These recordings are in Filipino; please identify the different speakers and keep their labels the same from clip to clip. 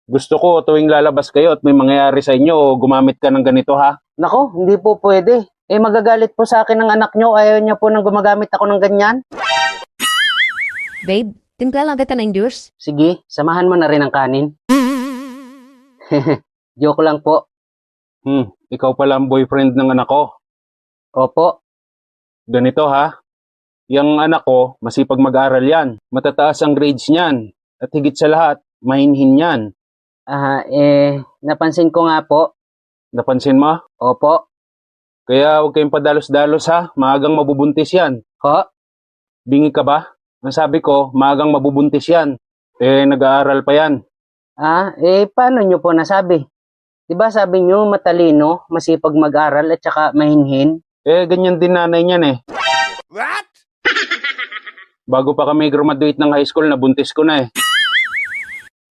Speaker 1: Gusto ko tuwing lalabas kayo at may mangyayari sa inyo o gumamit ka ng ganito ha.
Speaker 2: Nako, hindi po pwede. Magagalit po sa akin ng anak nyo. Ayaw niya po nang gumagamit ako ng ganyan.
Speaker 3: Babe, timpla lang kita ng juice.
Speaker 2: Sige, samahan mo na rin ang kanin. Joke lang po.
Speaker 1: Ikaw pala ang boyfriend ng anak ko.
Speaker 2: Opo.
Speaker 1: Ganito ha. Yung anak ko, masipag mag-aral yan. Matataas ang grades niyan. At higit sa lahat, mahinhin yan.
Speaker 2: Napansin ko nga po.
Speaker 1: Napansin mo?
Speaker 2: Opo.
Speaker 1: Kaya huwag kayong padalos-dalos ha. Maagang mabubuntis yan.
Speaker 2: Ho?
Speaker 1: Bingi ka ba? Ang sabi ko, maagang mabubuntis yan. Nag-aaral pa yan.
Speaker 2: Paano nyo po nasabi? Diba sabi nyo matalino, masipag mag-aral at saka mahinhin?
Speaker 1: Ganyan din nanay niyan eh.
Speaker 4: What?
Speaker 1: Bago pa kami graduate ng high school, nabuntis ko na eh.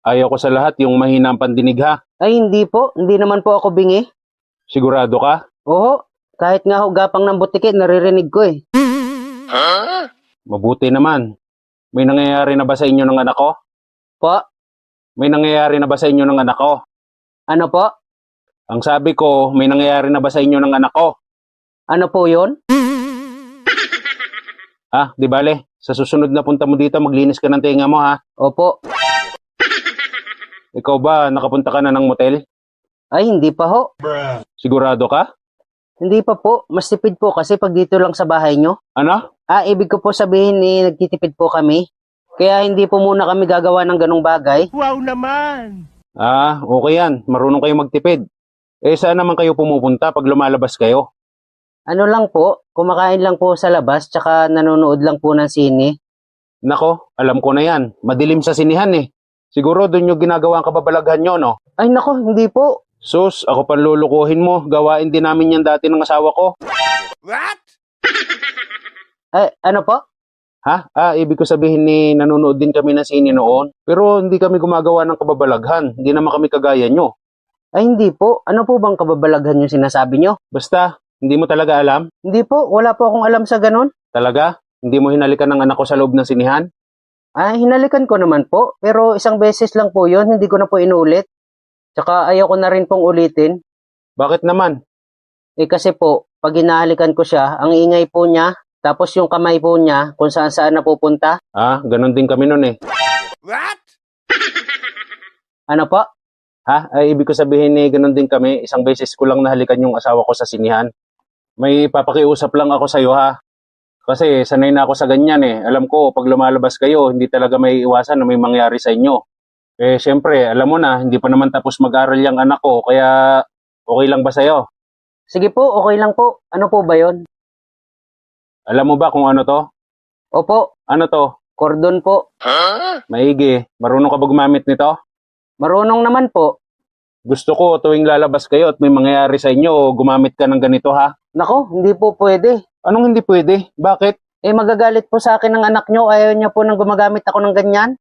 Speaker 1: Ayaw ko sa lahat yung mahina ang pandinig ha.
Speaker 2: Ay, hindi po. Hindi naman po ako bingi.
Speaker 1: Sigurado ka?
Speaker 2: Oo. Kahit nga hugapang ng butike, naririnig ko eh.
Speaker 1: Mabuti naman. May nangyayari na ba sa inyo ng anak ko?
Speaker 2: Po?
Speaker 1: May nangyayari na ba sa inyo ng anak ko?
Speaker 2: Ano po?
Speaker 1: Ang sabi ko, may nangyayari na ba sa inyo ng anak ko?
Speaker 2: Ano po yun?
Speaker 1: Di bale, sa susunod na punta mo dito, maglinis ka ng tenga mo ha.
Speaker 2: Opo.
Speaker 1: Ikaw ba, nakapunta ka na ng motel?
Speaker 2: Ay, hindi pa ho.
Speaker 1: Sigurado ka?
Speaker 2: Hindi pa po. Mas tipid po kasi pag dito lang sa bahay nyo.
Speaker 1: Ano?
Speaker 2: Ibig ko po sabihin nagtitipid po kami. Kaya hindi po muna kami gagawa ng ganong bagay.
Speaker 4: Wow naman!
Speaker 1: Okay yan. Marunong kayo magtipid. Saan naman kayo pumupunta pag lumalabas kayo?
Speaker 2: Ano lang po, kumakain lang po sa labas tsaka nanonood lang po ng sine.
Speaker 1: Nako, alam ko na yan. Madilim sa sinihan eh. Siguro doon yung ginagawa ang kababalaghan nyo, no?
Speaker 2: Ay nako, hindi po.
Speaker 1: Sus, ako pa lulukuhin mo. Gawain din namin yan dati ng asawa ko.
Speaker 4: What?
Speaker 2: Ano po?
Speaker 1: Ibig ko sabihin nanonood din kami ng sine noon. Pero hindi kami gumagawa ng kababalaghan. Hindi naman kami kagaya nyo.
Speaker 2: Ay hindi po. Ano po bang kababalaghan yung sinasabi nyo?
Speaker 1: Basta, hindi mo talaga alam?
Speaker 2: Hindi po. Wala po akong alam sa ganon.
Speaker 1: Talaga? Hindi mo hinalikan ng anak ko sa loob ng sinihan?
Speaker 2: Hinalikan ko naman po. Pero isang beses lang po yun. Hindi ko na po inulit. Tsaka ayaw ko na rin pong ulitin.
Speaker 1: Bakit naman?
Speaker 2: Kasi po, pag hinahalikan ko siya, ang ingay po niya, tapos yung kamay po niya, kung saan saan napupunta.
Speaker 1: Ganon din kami nun eh.
Speaker 4: What?
Speaker 2: Ano po?
Speaker 1: Ibig ko sabihin ganon din kami. Isang beses ko lang nahalikan yung asawa ko sa sinihan. May papakiusap lang ako sa'yo ha. Kasi sanay na ako sa ganyan eh. Alam ko, pag lumalabas kayo, hindi talaga may iwasan na may mangyari sa inyo. Siyempre, alam mo na, hindi pa naman tapos mag-aral yung anak ko, kaya okay lang ba sa'yo?
Speaker 2: Sige po, okay lang po. Ano po ba yon?
Speaker 1: Alam mo ba kung ano to?
Speaker 2: Opo,
Speaker 1: Ano to?
Speaker 2: cordon po.
Speaker 1: Maigi. Marunong ka ba gumamit nito?
Speaker 2: Marunong naman po.
Speaker 1: Gusto ko tuwing lalabas kayo at may mangyayari sa inyo o gumamit ka ng ganito ha?
Speaker 2: Nako, hindi po pwede.
Speaker 1: Anong hindi pwede? Bakit?
Speaker 2: Magagalit po sa akin ng anak nyo. Ayaw niya po nang gumagamit ako ng ganyan.